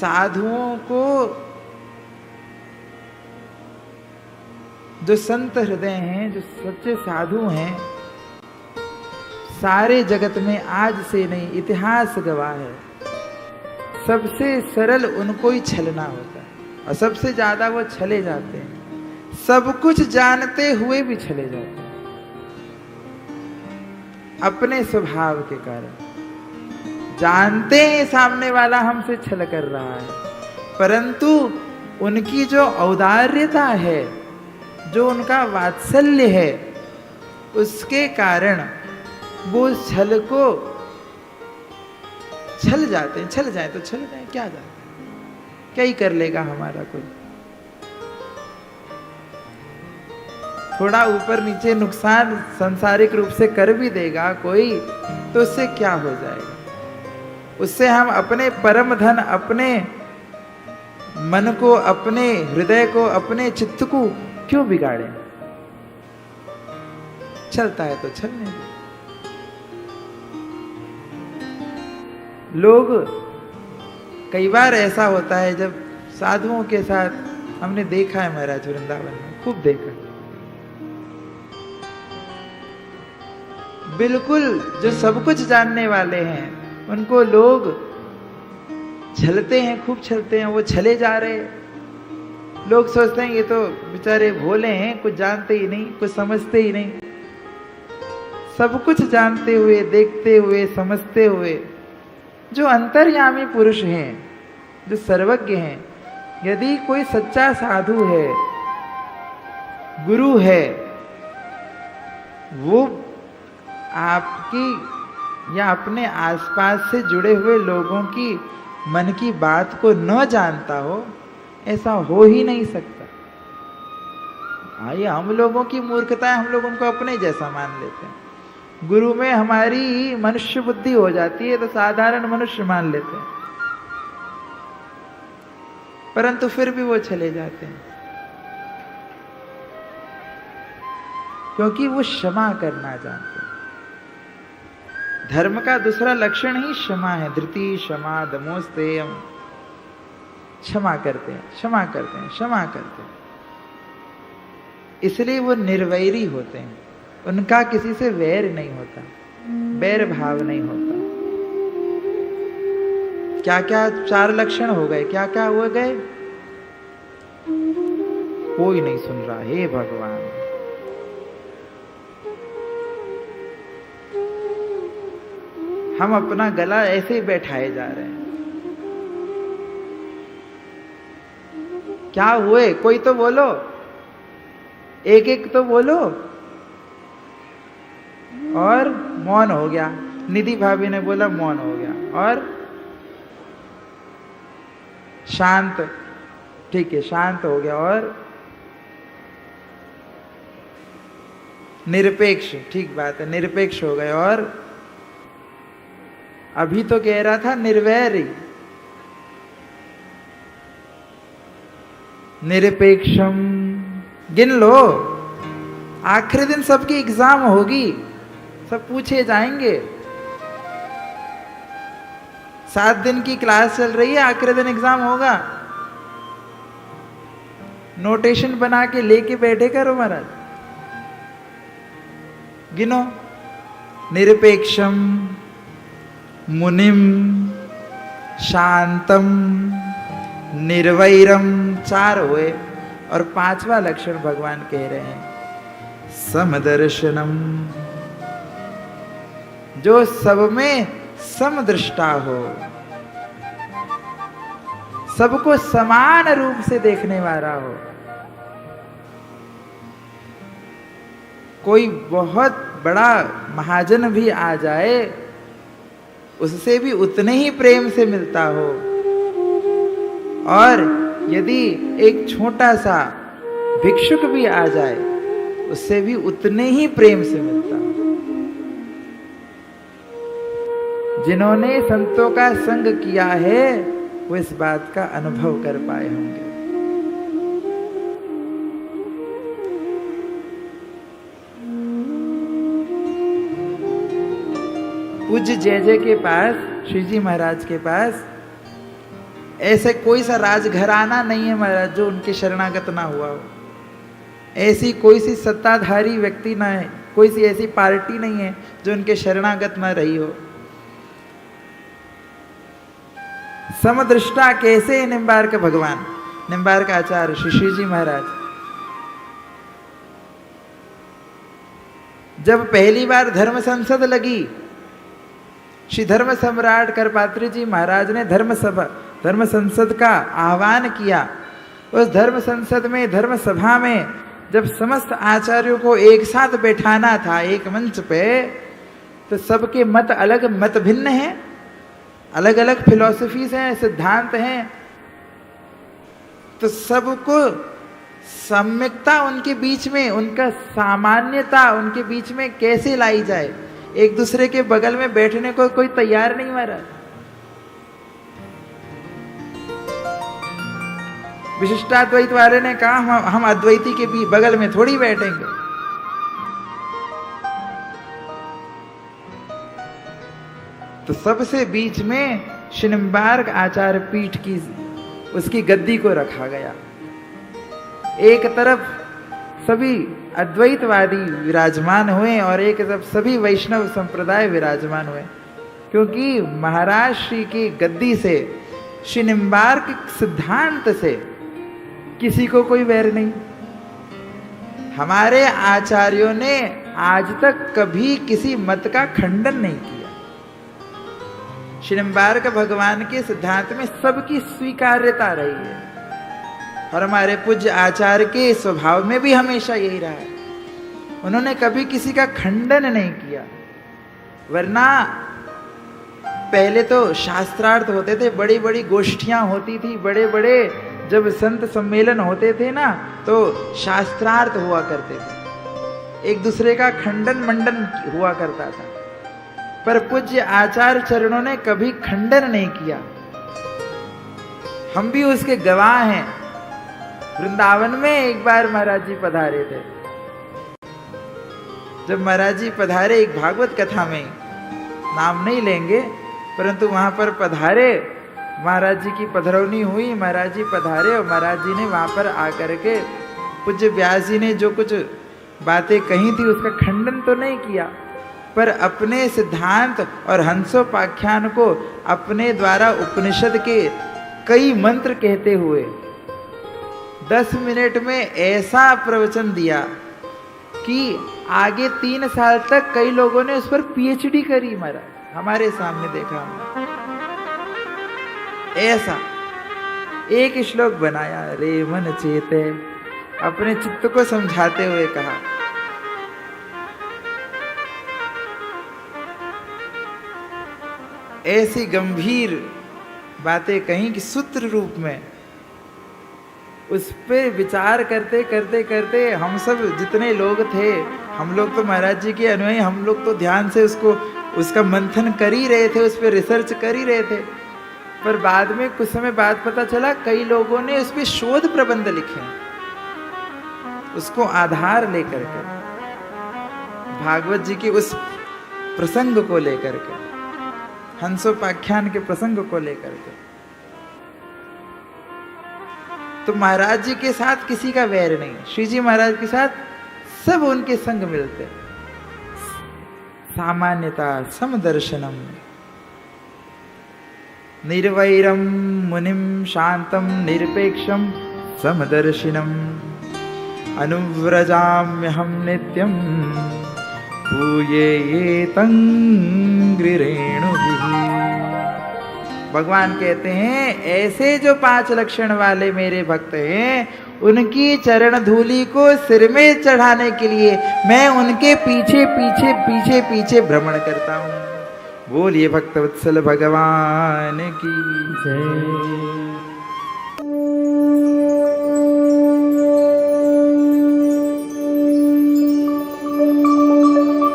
साधुओं को, जो संत हृदय हैं, जो सच्चे साधु हैं, सारे जगत में आज से नहीं, इतिहास गवाह है, सबसे सरल उनको ही छलना होता है और सबसे ज्यादा वो छले जाते हैं। सब कुछ जानते हुए भी छले जाते हैं अपने स्वभाव के कारण। जानते हैं सामने वाला हमसे छल कर रहा है, परंतु उनकी जो औदार्यता है, जो उनका वात्सल्य है, उसके कारण वो छल को छल जाते हैं। छल जाए तो छल जाए, क्या जाए, क्या ही कर लेगा हमारा कोई। थोड़ा ऊपर नीचे नुकसान सांसारिक रूप से कर भी देगा कोई, तो उससे क्या हो जाएगा। उससे हम अपने परम धन, अपने मन को, अपने हृदय को, अपने चित्त को क्यों बिगाड़े। चलता है तो चलने दो। लोग, कई बार ऐसा होता है जब साधुओं के साथ, हमने देखा है महाराज वृंदावन में, खूब देखा, बिल्कुल जो सब कुछ जानने वाले हैं उनको लोग छलते हैं, खूब छलते हैं, वो छले जा रहे। लोग सोचते हैं ये तो बेचारे भोले हैं, कुछ जानते ही नहीं, कुछ समझते ही नहीं। सब कुछ जानते हुए, देखते हुए, समझते हुए जो अंतर्यामी पुरुष हैं, जो सर्वज्ञ हैं, यदि कोई सच्चा साधु है, गुरु है, वो आपकी या अपने आसपास से जुड़े हुए लोगों की मन की बात को न जानता हो, ऐसा हो ही नहीं सकता। ये हम लोगों की मूर्खता है, हम लोग उनको अपने जैसा मान लेते हैं। गुरु में हमारी मनुष्य बुद्धि हो जाती है तो साधारण मनुष्य मान लेते हैं, परंतु फिर भी वो चले जाते हैं, क्योंकि वो क्षमा करना जानते हैं। धर्म का दूसरा लक्षण ही क्षमा है। धृति क्षमा दमोस्तेयम, क्षमा करते हैं, क्षमा करते हैं, क्षमा करते हैं। इसलिए वो निर्वैरी होते हैं, उनका किसी से वैर नहीं होता, बैर भाव नहीं होता। क्या क्या चार लक्षण हो गए, क्या क्या हो गए, कोई नहीं सुन रहा। हे भगवान, हम अपना गला ऐसे ही बैठाए जा रहे हैं। क्या हुए, कोई तो बोलो, एक एक तो बोलो। और मौन हो गया। निधि भाभी ने बोला मौन हो गया। और शांत, ठीक है, शांत हो गया। और निरपेक्ष, ठीक बात है, निरपेक्ष हो गए। और अभी तो कह रहा था निर्वैरी, निरपेक्षम। गिन लो, आखिरी दिन सबकी एग्जाम होगी, सब पूछे जाएंगे। 7 दिन की क्लास चल रही है, आखिरी दिन एग्जाम होगा। नोटेशन बना के लेके बैठे करो महाराज। गिनो, निरपेक्षम, मुनिम, शांतम, निर्वैरम, 4 हुए। और 5वां लक्षण भगवान कह रहे हैं समदर्शनम, जो सब में समदृष्टा हो, सबको समान रूप से देखने वाला हो। कोई बहुत बड़ा महाजन भी आ जाए, उससे भी उतने ही प्रेम से मिलता हो। और यदि एक छोटा सा भिक्षुक भी आ जाए, उससे भी उतने ही प्रेम से मिलता हो। जिन्होंने संतों का संग किया है वो इस बात का अनुभव कर पाए होंगे। पूज्य जय जय के पास, श्री जी महाराज के पास ऐसे कोई सा राजघराना नहीं है महाराज जो उनके शरणागत ना हुआ हो। ऐसी कोई सी सत्ताधारी व्यक्ति ना है, कोई सी ऐसी पार्टी नहीं है जो उनके शरणागत ना रही हो। समदृष्टा कैसे निम्बार्क भगवान, निम्बार्क आचार्य श्री जी महाराज जब पहली बार धर्म संसद लगी, श्री धर्म सम्राट करपात्री जी महाराज ने धर्म संसद का आह्वान किया। उस धर्म संसद में, धर्म सभा में जब समस्त आचार्यों को एक साथ बैठाना था एक मंच पे, तो सबके मत अलग, मत भिन्न हैं, अलग अलग फिलॉसफीज हैं, सिद्धांत हैं, तो सबको सम्यकता उनके बीच में, उनका सामान्यता उनके बीच में कैसे लाई जाए। एक दूसरे के बगल में बैठने को कोई तैयार नहीं महाराज। विशिष्टाद्वैत वाले ने कहा हम अद्वैती के भी बगल में थोड़ी बैठेंगे। तो सबसे बीच में श्री निम्बार्क आचार्य पीठ की उसकी गद्दी को रखा गया। एक तरफ सभी अद्वैतवादी विराजमान हुए और एक तरफ सभी वैष्णव संप्रदाय विराजमान हुए, क्योंकि महाराज श्री की गद्दी से, श्री निम्बार्क सिद्धांत से किसी को कोई वैर नहीं। हमारे आचार्यों ने आज तक कभी किसी मत का खंडन नहीं किया। श्री निम्बार्क भगवान के सिद्धांत में सबकी स्वीकार्यता रही है और हमारे पूज्य आचार्य के स्वभाव में भी हमेशा यही रहा है। उन्होंने कभी किसी का खंडन नहीं किया। वरना पहले तो शास्त्रार्थ होते थे, बड़ी बड़ी गोष्ठियां होती थी, बड़े बड़े जब संत सम्मेलन होते थे ना, तो शास्त्रार्थ हुआ करते थे, एक दूसरे का खंडन मंडन हुआ करता था। पर पूज्य आचार्य चरणों ने कभी खंडन नहीं किया। हम भी उसके गवाह हैं। वृंदावन में एक बार महाराज जी पधारे थे। जब महाराज जी पधारे एक भागवत कथा में, नाम नहीं लेंगे, परंतु वहां पर पधारे, महाराज जी की पधरौनी हुई, महाराज जी पधारे और महाराज जी ने वहां पर आकर के पूज्य व्यास जी ने जो कुछ बातें कही थी उसका खंडन तो नहीं किया, पर अपने सिद्धांत और हंसोपाख्यान को अपने द्वारा उपनिषद के कई मंत्र कहते हुए 10 मिनट में ऐसा प्रवचन दिया कि आगे 3 साल तक कई लोगों ने उस पर पीएचडी करी। महाराज हमारे सामने देखा हमने, ऐसा एक श्लोक बनाया, रे मन चेते, अपने चित्त को समझाते हुए कहा। ऐसी गंभीर बातें कहीं कि सूत्र रूप में उस पर विचार करते करते करते हम सब जितने लोग थे, हम लोग तो महाराज जी के अनुयायी, हम लोग तो ध्यान से उसका मंथन कर ही रहे थे, उस पर रिसर्च कर ही रहे थे। पर बाद में कुछ समय बाद पता चला कई लोगों ने उस पर शोध प्रबंध लिखे, उसको आधार लेकर के, भागवत जी के उस प्रसंग को लेकर के, हंसोपाख्यान के प्रसंग को लेकर के। तो महाराज जी के साथ किसी का वैर नहीं, श्री जी महाराज के साथ सब उनके संग मिलते। सामान्यता समदर्शनम निर्वैरम मुनिम शांतम निरपेक्षम समदर्शिनम अनुव्रजाम्यहम नित्यम भूये ये तंग्रिरेणुभिः। भगवान कहते हैं ऐसे जो 5 लक्षण वाले मेरे भक्त हैं, उनकी चरण धूलि को सिर में चढ़ाने के लिए मैं उनके पीछे पीछे पीछे पीछे भ्रमण करता हूँ। बोलिए भक्तवत्सल भगवान की जय।